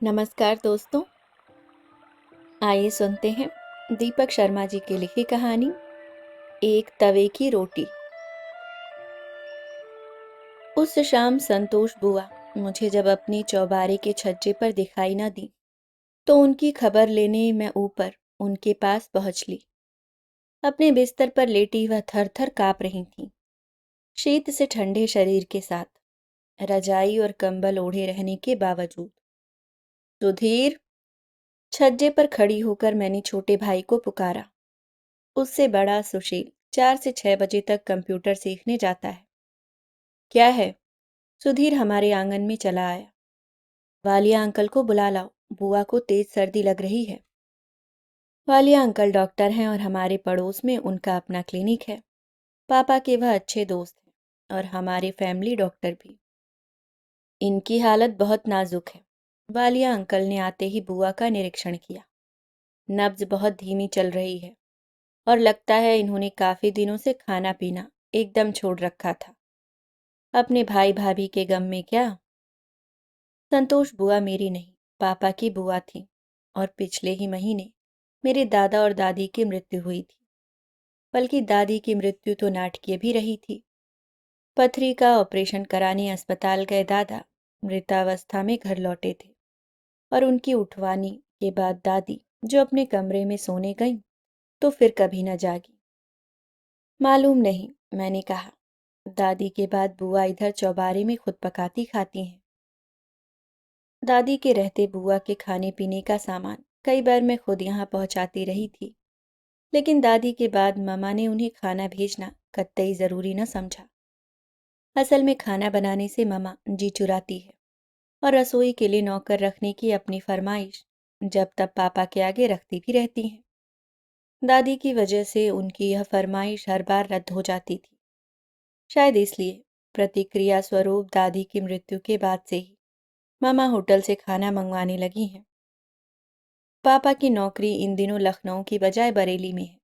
नमस्कार दोस्तों। आइए सुनते हैं दीपक शर्मा जी की लिखी कहानी एक तवे की रोटी। उस शाम संतोष बुआ मुझे जब अपनी चौबारे के छज्जे पर दिखाई न दी तो उनकी खबर लेने मैं ऊपर उनके पास पहुंच ली। अपने बिस्तर पर लेटी वह थर थर काँप रही थीं, शीत से ठंडे शरीर के साथ, रजाई और कंबल ओढ़े रहने के बावजूद। सुधीर, छज्जे पर खड़ी होकर मैंने छोटे भाई को पुकारा। उससे बड़ा सुशील 4 से 6 बजे तक कंप्यूटर सीखने जाता है। क्या है? सुधीर हमारे आंगन में चला आया। वालिया अंकल को बुला लाओ, बुआ को तेज सर्दी लग रही है। वालिया अंकल डॉक्टर हैं और हमारे पड़ोस में उनका अपना क्लिनिक है। पापा के वह अच्छे दोस्त हैं और हमारे फैमिली डॉक्टर भी। इनकी हालत बहुत नाजुक है। वालिया अंकल ने आते ही बुआ का निरीक्षण किया। नब्ज बहुत धीमी चल रही है और लगता है इन्होंने काफी दिनों से खाना पीना एकदम छोड़ रखा था। अपने भाई भाभी के गम में क्या? संतोष बुआ मेरी नहीं, पापा की बुआ थी और पिछले ही महीने मेरे दादा और दादी की मृत्यु हुई थी। बल्कि दादी की मृत्यु तो नाटकीय भी रही थी। पथरी का ऑपरेशन कराने अस्पताल गए दादा मृतावस्था में घर लौटे थे और उनकी उठवानी के बाद दादी जो अपने कमरे में सोने गईं तो फिर कभी न जागी। मालूम नहीं, मैंने कहा। दादी के बाद बुआ इधर चौबारे में खुद पकाती खाती हैं। दादी के रहते बुआ के खाने पीने का सामान कई बार मैं खुद यहाँ पहुँचाती रही थी, लेकिन दादी के बाद ममा ने उन्हें खाना भेजना कतई ज़रूरी न समझा। असल में खाना बनाने से ममा जी चुराती है और रसोई के लिए नौकर रखने की अपनी फरमाइश जब तब पापा के आगे रखती भी रहती हैं। दादी की वजह से उनकी यह फरमाइश हर बार रद्द हो जाती थी। शायद इसलिए प्रतिक्रिया स्वरूप दादी की मृत्यु के बाद से ही मामा होटल से खाना मंगवाने लगी हैं। पापा की नौकरी इन दिनों लखनऊ की बजाय बरेली में है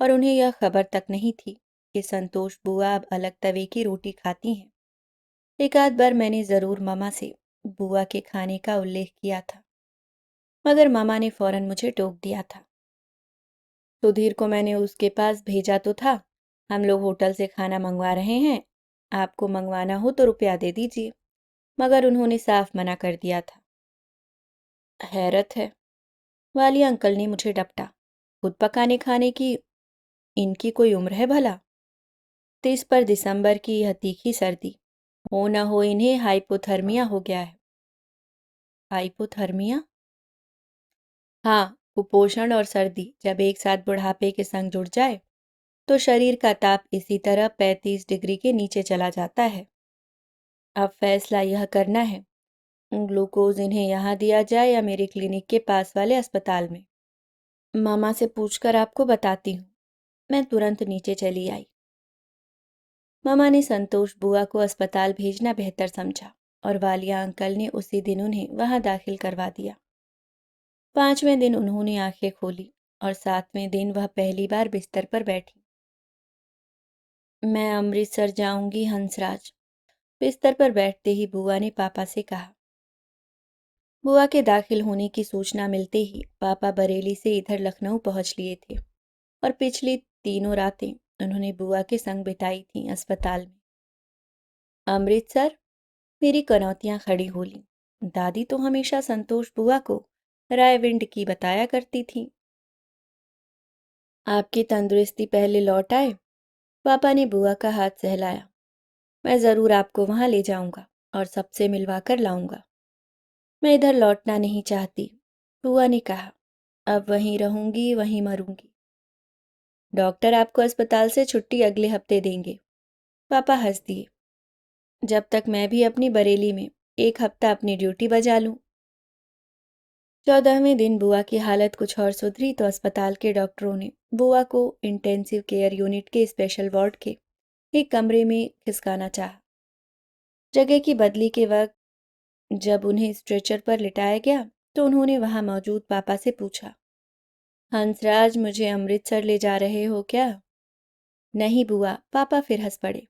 और उन्हें यह खबर तक नहीं थी कि संतोष बुआ अब अलग तवे की रोटी खाती हैं। एक आध बार मैंने ज़रूर मामा से बुआ के खाने का उल्लेख किया था, मगर मामा ने फौरन मुझे टोक दिया था। सुधीर को मैंने उसके पास भेजा तो था, हम लोग होटल से खाना मंगवा रहे हैं, आपको मंगवाना हो तो रुपया दे दीजिए, मगर उन्होंने साफ मना कर दिया था। हैरत है, वालिया अंकल ने मुझे डपटा। खुद पकाने खाने की इनकी कोई उम्र है भला? 30 पर दिसंबर की यह तीखी सर्दी, हो न हो इन्हें हाइपोथर्मिया हो गया है। हाइपोथर्मिया? हाँ, कुपोषण और सर्दी जब एक साथ बुढ़ापे के संग जुड़ जाए तो शरीर का ताप इसी तरह 35 डिग्री के नीचे चला जाता है। अब फैसला यह करना है, ग्लूकोज इन्हें यहाँ दिया जाए या मेरे क्लिनिक के पास वाले अस्पताल में। मामा से पूछकर आपको बताती हूँ। मैं तुरंत नीचे चली आई। मामा ने संतोष बुआ को अस्पताल भेजना बेहतर समझा और वालिया अंकल ने उसी दिन उन्हें वहां दाखिल करवा दिया। 5वें दिन उन्होंने आंखें खोली और 7वें दिन वह पहली बार बिस्तर पर बैठी। मैं अमृतसर जाऊंगी हंसराज, बिस्तर पर बैठते ही बुआ ने पापा से कहा। बुआ के दाखिल होने की सूचना मिलते ही पापा बरेली से इधर लखनऊ पहुंच लिए थे और पिछली तीनों रातें उन्होंने बुआ के संग बिताई थीं अस्पताल में। अमृतसर? मेरी कनौतियां खड़ी हो लीं। दादी तो हमेशा संतोष बुआ को रायविंड की बताया करती थी। आपकी तंदुरुस्ती पहले लौट आए। पापा ने बुआ का हाथ सहलाया। मैं ज़रूर आपको वहां ले जाऊंगा और सबसे मिलवा कर लाऊंगा। मैं इधर लौटना नहीं चाहती, बुआ ने कहा। अब वहीं रहूंगी, वहीं मरूंगी। डॉक्टर आपको अस्पताल से छुट्टी अगले हफ्ते देंगे। पापा हंस दिए। जब तक मैं भी अपनी बरेली में एक हफ्ता अपनी ड्यूटी बजा लूं। 14वें दिन बुआ की हालत कुछ और सुधरी तो अस्पताल के डॉक्टरों ने बुआ को इंटेंसिव केयर यूनिट के स्पेशल वार्ड के एक कमरे में खिसकाना चाहा। जगह की बदली के वक्त जब उन्हें स्ट्रेचर पर लिटाया गया तो उन्होंने वहां मौजूद पापा से पूछा, हंसराज, मुझे अमृतसर ले जा रहे हो क्या? नहीं बुआ, पापा फिर हंस पड़े।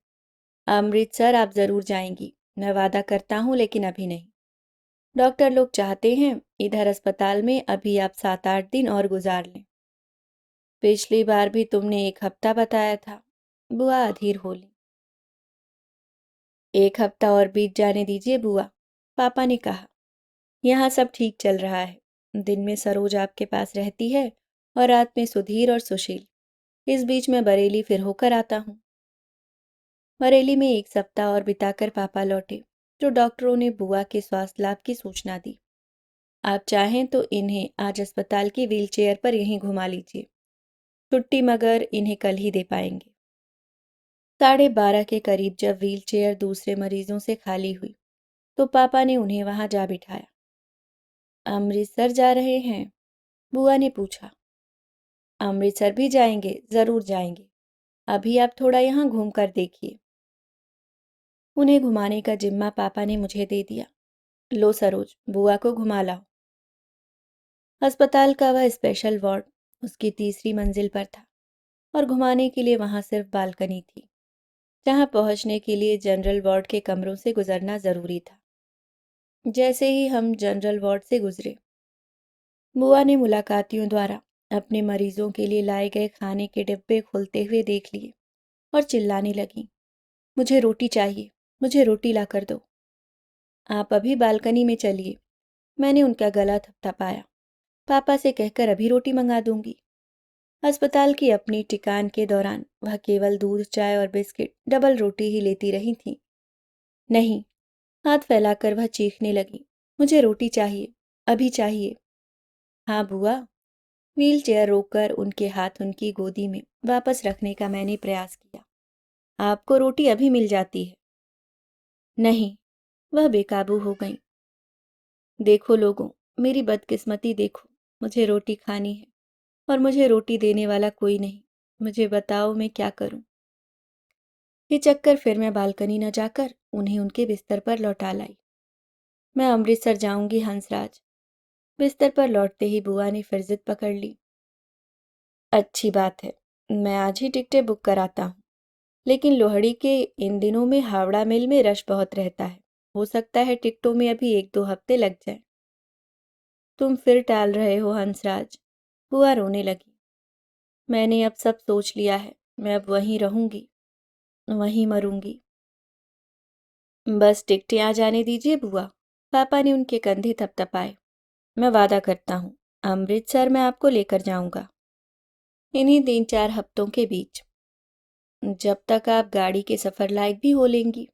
अमृतसर आप जरूर जाएंगी, मैं वादा करता हूँ, लेकिन अभी नहीं। डॉक्टर लोग चाहते हैं इधर अस्पताल में अभी आप 7-8 दिन और गुजार लें। पिछली बार भी तुमने 1 हफ्ता बताया था। बुआ अधीर बोली। 1 हफ्ता और बीत जाने दीजिए बुआ, पापा ने कहा। यहाँ सब ठीक चल रहा है। दिन में सरोज आपके पास रहती है और रात में सुधीर और सुशील। इस बीच मैं बरेली फिर होकर आता हूँ। बरेली में 1 सप्ताह और बिताकर पापा लौटे, तो डॉक्टरों ने बुआ के स्वास्थ्य लाभ की सूचना दी। आप चाहें तो इन्हें आज अस्पताल की व्हीलचेयर पर यहीं घुमा लीजिए। छुट्टी मगर इन्हें कल ही दे पाएंगे। 12:30 के करीब जब व्हीलचेयर दूसरे मरीजों से खाली हुई, तो पापा ने उन्हें वहां जा बिठाया। अमृतसर जा रहे हैं? बुआ ने पूछा। अमृतसर भी जाएंगे, जरूर जाएंगे। अभी आप थोड़ा यहाँ घूम कर देखिए। उन्हें घुमाने का जिम्मा पापा ने मुझे दे दिया। लो सरोज, बुआ को घुमा लाओ। अस्पताल का वह स्पेशल वार्ड उसकी तीसरी मंजिल पर था और घुमाने के लिए वहां सिर्फ बालकनी थी, जहां पहुंचने के लिए जनरल वार्ड के कमरों से गुजरना जरूरी था। जैसे ही हम जनरल वार्ड से गुजरे, बुआ ने मुलाकातियों द्वारा अपने मरीजों के लिए लाए गए खाने के डिब्बे खोलते हुए देख लिए और चिल्लाने लगी, मुझे रोटी चाहिए, मुझे रोटी ला कर दो। आप अभी बालकनी में चलिए, मैंने उनका गला थपथपाया। पापा से कहकर अभी रोटी मंगा दूंगी। अस्पताल की अपनी टिकान के दौरान वह केवल दूध, चाय और बिस्किट, डबल रोटी ही लेती रही थी। नहीं, हाथ फैलाकर वह चीखने लगी, मुझे रोटी चाहिए, अभी चाहिए। हाँ बुआ। व्हील चेयर रोककर उनके हाथ उनकी गोदी में वापस रखने का मैंने प्रयास किया। आपको रोटी अभी मिल जाती है। नहीं, वह बेकाबू हो गई। देखो लोगों, मेरी बदकिस्मती देखो, मुझे रोटी खानी है और मुझे रोटी देने वाला कोई नहीं। मुझे बताओ मैं क्या करूं। हिचक फिर मैं बालकनी न जाकर उन्हें उनके बिस्तर पर लौटा लाई। मैं अमृतसर जाऊंगी हंसराज। बिस्तर पर लौटते ही बुआ ने फिर जिद पकड़ ली। अच्छी बात है, मैं आज ही टिकटें बुक कराता हूँ। लेकिन लोहड़ी के इन दिनों में हावड़ा मेल में रश बहुत रहता है। हो सकता है टिकटों में अभी 1-2 हफ्ते लग जाए। तुम फिर टाल रहे हो हंसराज। बुआ रोने लगी। मैंने अब सब सोच लिया है, मैं अब वहीं रहूंगी, वहीं मरूंगी। बस टिकटें आ जाने दीजिए बुआ। पापा ने उनके कंधे थपथपाए। मैं वादा करता हूँ, अमृतसर मैं आपको लेकर जाऊंगा। इन्हीं 3-4 हफ्तों के बीच, जब तक आप गाड़ी के सफर लायक भी हो लेंगी।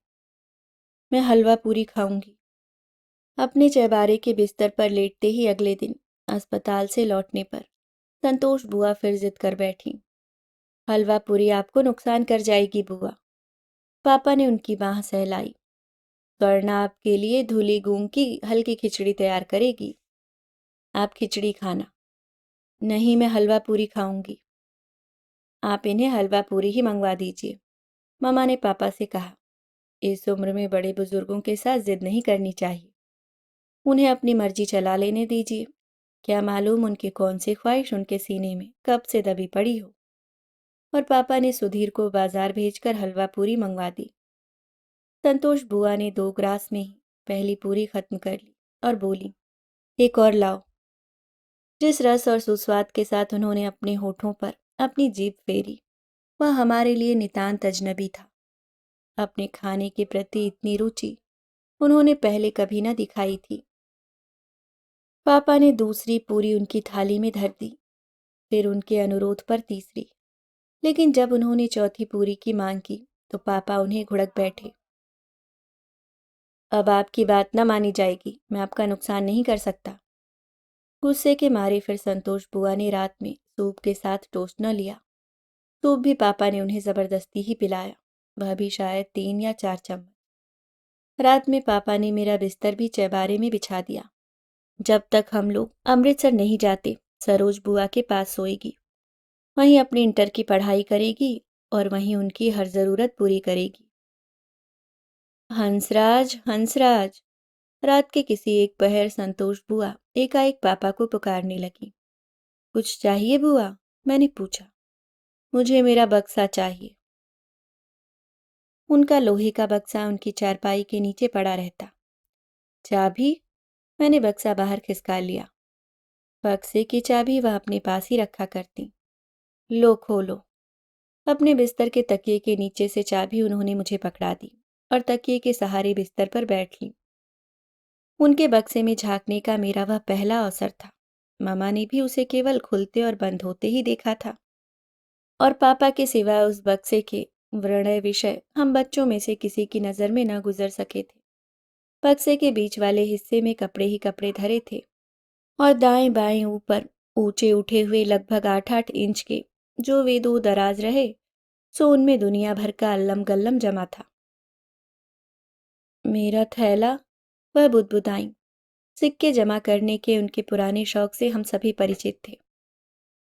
मैं हलवा पूरी खाऊंगी। अपने चैबारे के बिस्तर पर लेटते ही अगले दिन अस्पताल से लौटने पर संतोष बुआ फिर जिद कर बैठी। हलवा पूरी आपको नुकसान कर जाएगी बुआ। पापा ने उनकी बाह सहलाई। स्वर्णा आपके लिए धुली मूंग की हल्की खिचड़ी तैयार करेगी। आप खिचड़ी खाना। नहीं, मैं हलवा पूरी खाऊंगी। आप इन्हें हलवा पूरी ही मंगवा दीजिए, मामा ने पापा से कहा। इस उम्र में बड़े बुजुर्गों के साथ जिद नहीं करनी चाहिए। उन्हें अपनी मर्जी चला लेने दीजिए। क्या मालूम उनकी कौन सी ख्वाहिश उनके सीने में कब से दबी पड़ी हो। और पापा ने सुधीर को बाजार भेजकर हलवा पूरी मंगवा दी। संतोष बुआ ने 2 ग्रास में ही पहली पूरी खत्म कर ली और बोली, एक और लाओ। जिस रस और सुस्वाद के साथ उन्होंने अपने होठों पर अपनी जीभ फेरी, वह हमारे लिए नितांत अजनबी था। अपने खाने के प्रति इतनी रुचि उन्होंने पहले कभी न दिखाई थी। पापा ने दूसरी पूरी उनकी थाली में धर दी, फिर उनके अनुरोध पर तीसरी। लेकिन जब उन्होंने चौथी पूरी की मांग की तो पापा उन्हें घुड़क बैठे। अब आपकी बात न मानी जाएगी, मैं आपका नुकसान नहीं कर सकता। गुस्से के मारे फिर संतोष बुआ ने रात में सूप के साथ टोस्ट न लिया। सूप भी पापा ने उन्हें जबरदस्ती ही पिलाया, वह भी शायद 3 या 4 चम्मच। रात में पापा ने मेरा बिस्तर भी चैबारे में बिछा दिया। जब तक हम लोग अमृतसर नहीं जाते, सरोज बुआ के पास सोएगी। वहीं अपनी इंटर की पढ़ाई करेगी और वहीं उनकी हर जरूरत पूरी करेगी। हंसराज, हंसराज। रात के किसी एक पहर संतोष बुआ एकाएक पापा को पुकारने लगी। कुछ चाहिए बुआ? मैंने पूछा। मुझे मेरा बक्सा चाहिए। उनका लोहे का बक्सा उनकी चारपाई के नीचे पड़ा रहता। चाबी? मैंने बक्सा बाहर खिसका लिया। बक्से की चाबी वह अपने पास ही रखा करती। लो खोलो। अपने बिस्तर के तकिए के नीचे से चाबी उन्होंने मुझे पकड़ा दी और तकिए के सहारे बिस्तर पर बैठ ली। उनके बक्से में झांकने का मेरा वह पहला अवसर था। मामा ने भी उसे केवल खुलते और बंद होते ही देखा था, और पापा के सिवा उस बक्से के व्रणय विषय हम बच्चों में से किसी की नज़र में न गुजर सके थे। बक्से के बीच वाले हिस्से में कपड़े ही कपड़े धरे थे, और दाएं बाएं ऊपर ऊंचे उठे हुए लगभग 8-8 इंच के जो वे दो दराज रहे, सो उनमें दुनिया भर का अल्लम गल्लम जमा था। मेरा थैला, वह बुदबुदाई। सिक्के जमा करने के उनके पुराने शौक से हम सभी परिचित थे,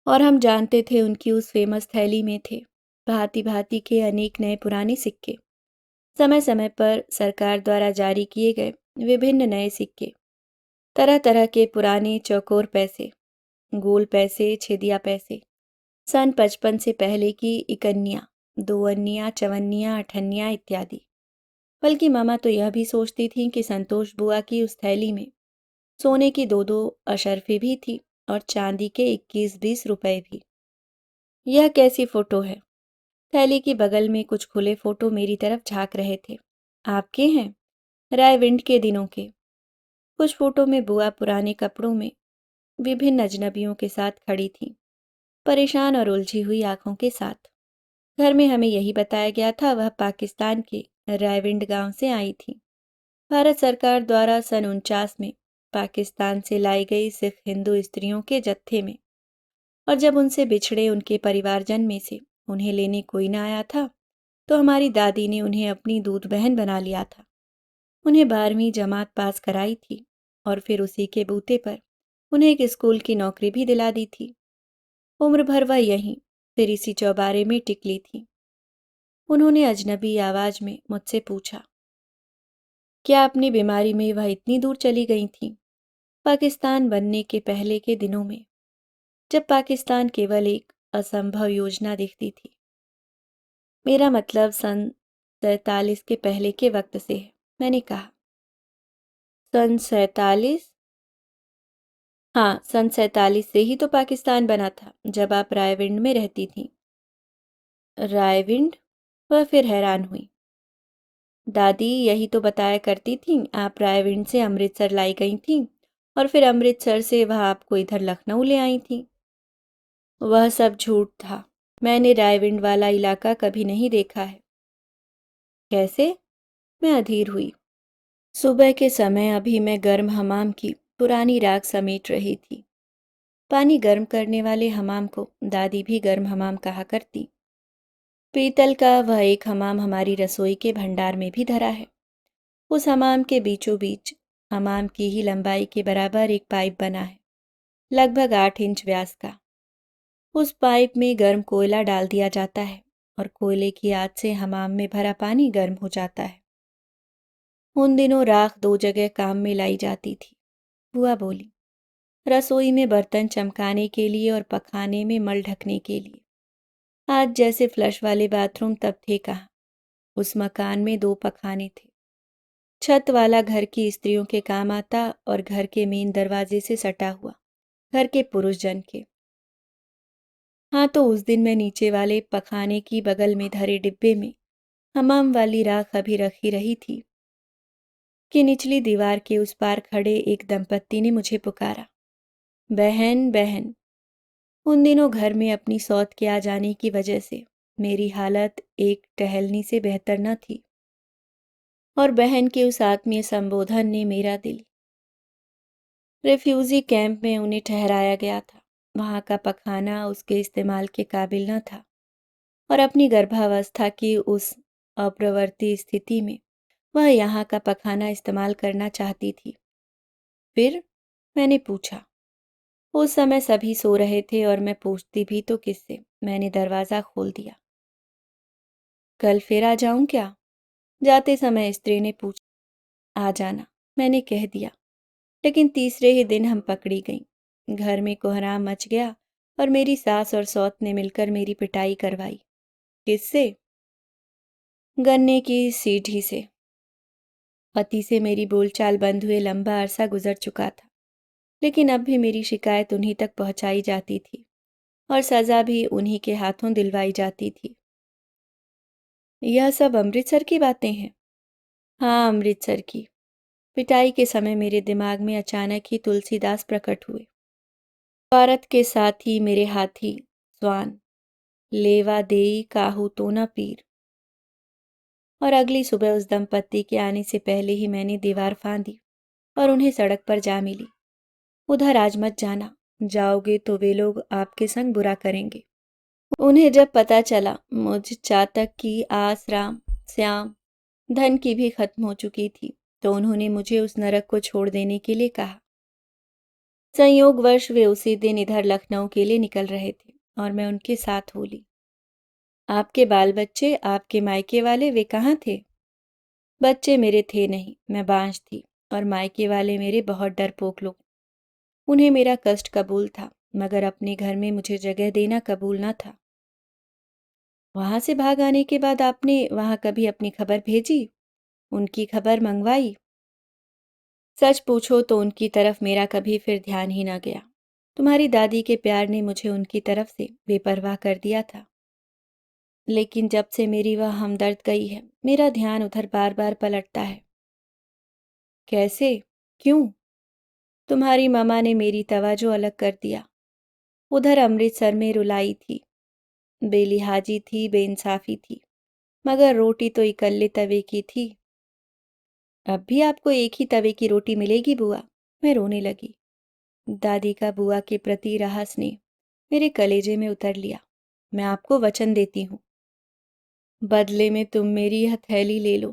और हम जानते थे उनकी उस फेमस थैली में थे भांति भांति के अनेक नए पुराने सिक्के, समय समय पर सरकार द्वारा जारी किए गए विभिन्न नए सिक्के, तरह तरह के पुराने चौकोर पैसे, गोल पैसे, छेदिया पैसे, सन 55 से पहले की इकन्नियाँ, 2 अन्नियाँ, चवन्नियाँ, अठन्नियाँ इत्यादि। बल्कि मामा तो यह भी सोचती थीं कि संतोष बुआ की उस थैली में सोने की 2-2 अशर्फी भी थी और चांदी के 21-20 रुपए भी। यह कैसी फोटो है? थैली की बगल में कुछ खुले फोटो मेरी तरफ झांक रहे थे। आपके हैं? रायविंड के दिनों के। कुछ फोटो में बुआ पुराने कपड़ों में विभिन्न अजनबियों के साथ खड़ी थी, परेशान और उलझी हुई आंखों के साथ। घर में हमें यही बताया गया था वह पाकिस्तान के रायविंड गांव से आई थी। भारत सरकार द्वारा सन 49 में पाकिस्तान से लाई गई सिख हिंदू स्त्रियों के जत्थे में, और जब उनसे बिछड़े उनके परिवारजन में से उन्हें लेने कोई न आया था, तो हमारी दादी ने उन्हें अपनी दूध बहन बना लिया था। उन्हें 12वीं जमात पास कराई थी, और फिर उसी के बूते पर उन्हें एक स्कूल की नौकरी भी दिला दी थी। उम्र भर वह यहीं फिर इसी चौबारे में टिकली थी। उन्होंने अजनबी आवाज में मुझसे पूछा, क्या अपनी बीमारी में वह इतनी दूर चली गई थीं? पाकिस्तान बनने के पहले के दिनों में, जब पाकिस्तान केवल एक असंभव योजना दिखती थी। मेरा मतलब सन 47 के पहले के वक्त से है, मैंने कहा। सन 47? हाँ, सन 47 से ही तो पाकिस्तान बना था, जब आप रायविंड में रहती थीं। रायविंड? वह फिर हैरान हुई। दादी यही तो बताया करती थीं, आप रायविंड से अमृतसर लाई गई थीं, और फिर अमृतसर से वह आपको इधर लखनऊ ले आई थीं। वह सब झूठ था। मैंने रायविंड वाला इलाका कभी नहीं देखा है। कैसे? मैं अधीर हुई। सुबह के समय अभी मैं गर्म हमाम की पुरानी राख समेट रही थी। पानी गर्म करने वाले हमाम को दादी भी गर्म हमाम कहा करती। पीतल का वह एक हमाम हमारी रसोई के भंडार में भी धरा है। उस हमाम के बीचों बीच हमाम की ही लंबाई के बराबर एक पाइप बना है, लगभग 8 इंच व्यास का। उस पाइप में गर्म कोयला डाल दिया जाता है, और कोयले की आग से हमाम में भरा पानी गर्म हो जाता है। उन दिनों राख 2 जगह काम में लाई जाती थी, बुआ बोली। रसोई में बर्तन चमकाने के लिए और पखाने में मल ढकने के लिए। आज जैसे फ्लश वाले बाथरूम तब थे कहाँ। उस मकान में 2 पखाने थे। छत वाला घर की स्त्रियों के काम आता, और घर के मेन दरवाजे से सटा हुआ घर के पुरुष जन के। हाँ, तो उस दिन मैं नीचे वाले पखाने की बगल में धरे डिब्बे में हमाम वाली राख अभी रखी रही थी कि निचली दीवार के उस पार खड़े एक दंपत्ति ने मुझे पुकारा, बहन बहन। उन दिनों घर में अपनी सौत के आ जाने की वजह से मेरी हालत एक टहलनी से बेहतर न थी, और बहन के उस आत्मीय संबोधन ने मेरा दिल। रेफ्यूजी कैंप में उन्हें ठहराया गया था। वहाँ का पखाना उसके इस्तेमाल के काबिल न था, और अपनी गर्भावस्था की उस अप्रवृत्ति स्थिति में वह यहाँ का पखाना इस्तेमाल करना चाहती थी। फिर मैंने पूछा। उस समय सभी सो रहे थे, और मैं पूछती भी तो किससे। मैंने दरवाज़ा खोल दिया। कल फिर आ जाऊं क्या? जाते समय स्त्री ने पूछा। आ जाना, मैंने कह दिया। लेकिन तीसरे ही दिन हम पकड़ी गईं। घर में कोहराम मच गया, और मेरी सास और सौत ने मिलकर मेरी पिटाई करवाई। किससे? गन्ने की सीढ़ी से। पति से मेरी बोलचाल बंद हुए लंबा अरसा गुजर चुका था, लेकिन अब भी मेरी शिकायत उन्हीं तक पहुंचाई जाती थी और सज़ा भी उन्हीं के हाथों दिलवाई जाती थी। यह सब अमृतसर की बातें हैं। हाँ, अमृतसर की। पिटाई के समय मेरे दिमाग में अचानक ही तुलसीदास प्रकट हुए। औरत के साथ ही मेरे हाथी स्वान, लेवा देई काहू तो न पीर। और अगली सुबह उस दंपत्ति के आने से पहले ही मैंने दीवार फांदी और उन्हें सड़क पर जा मिली। उधर आज मत जाना, जाओगे तो वे लोग आपके संग बुरा करेंगे। उन्हें जब पता चला मुझ चातक की आस राम श्याम धन की भी खत्म हो चुकी थी, तो उन्होंने मुझे उस नरक को छोड़ देने के लिए कहा। संयोगवश वे उसी दिन इधर लखनऊ के लिए निकल रहे थे और मैं उनके साथ हो ली। आपके बाल बच्चे, आपके मायके वाले, वे कहाँ थे? बच्चे मेरे थे नहीं, मैं बांझ थी, और मायके वाले मेरे बहुत डरपोक लोग। उन्हें मेरा कष्ट कबूल था, मगर अपने घर में मुझे जगह देना कबूल न था। वहां से भाग आने के बाद आपने वहां कभी अपनी खबर भेजी, उनकी खबर मंगवाई? सच पूछो तो उनकी तरफ मेरा कभी फिर ध्यान ही न गया। तुम्हारी दादी के प्यार ने मुझे उनकी तरफ से बेपरवाह कर दिया था। लेकिन जब से मेरी वह हमदर्द गई है, मेरा ध्यान उधर बार बार पलटता है। कैसे? क्यों? तुम्हारी मामा ने मेरी तवज्जो अलग कर दिया। उधर अमृतसर में रुलाई थी, बेलिहाजी थी, बेइंसाफी थी, मगर रोटी तो इकल्ले तवे की थी। अब भी आपको एक ही तवे की रोटी मिलेगी बुआ? मैं रोने लगी। दादी का बुआ के प्रति रहा स्नेह मेरे कलेजे में उतर लिया। मैं आपको वचन देती हूँ, बदले में तुम मेरी यह थैली ले लो।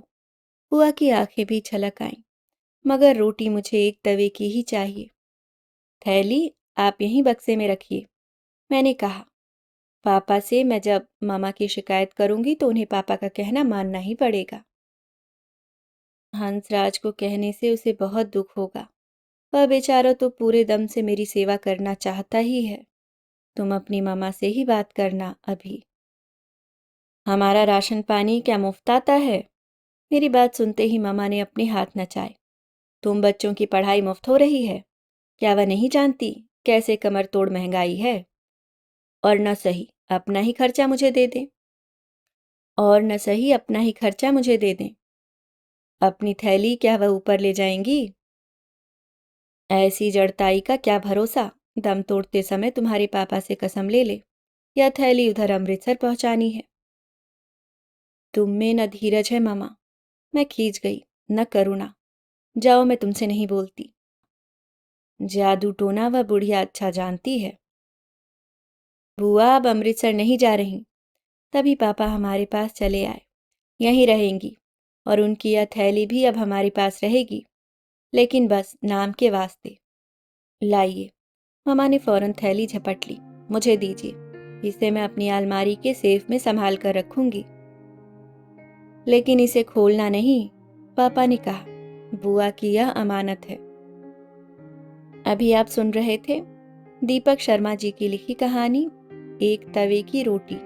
बुआ की आंखें भी छलक आईं, मगर रोटी मुझे एक तवे की ही चाहिए। थैली आप यहीं बक्से में रखिए, मैंने कहा। पापा से मैं जब मामा की शिकायत करूंगी तो उन्हें पापा का कहना मानना ही पड़ेगा। हंसराज को कहने से उसे बहुत दुख होगा। वह बेचारा तो पूरे दम से मेरी सेवा करना चाहता ही है। तुम अपनी मामा से ही बात करना अभी। हमारा राशन पानी क्या मुफ्त आता है? मेरी बात सुनते ही मामा ने अपने हाथ नचाए। तुम बच्चों की पढ़ाई मुफ्त हो रही है? क्या वह नहीं जानती कैसे कमर तोड़ महंगाई है? और न सही अपना ही खर्चा मुझे दे दें। और न सही अपना ही खर्चा मुझे दे दें। अपनी थैली क्या वह ऊपर ले जाएंगी? ऐसी जड़ताई का क्या भरोसा। दम तोड़ते समय तुम्हारे पापा से कसम ले ले, यह थैली उधर अमृतसर पहुंचानी है। तुम में न धीरज है मामा। मैं खींच गई, न करुणा। जाओ, मैं तुमसे नहीं बोलती। जादू टोना वह बुढ़िया अच्छा जानती है। बुआ अब अमृतसर नहीं जा रही। तभी पापा हमारे पास चले आए। यहीं रहेंगी, और उनकी यह थैली भी अब हमारे पास रहेगी, लेकिन बस नाम के वास्ते। लाइए। मामा ने फौरन थैली झपट ली। मुझे दीजिए, इसे मैं अपनी अलमारी के सेफ में संभाल कर रखूंगी। लेकिन इसे खोलना नहीं, पापा ने कहा। बुआ की यह अमानत है। अभी आप सुन रहे थे दीपक शर्मा जी की लिखी कहानी एक तवे की रोटी।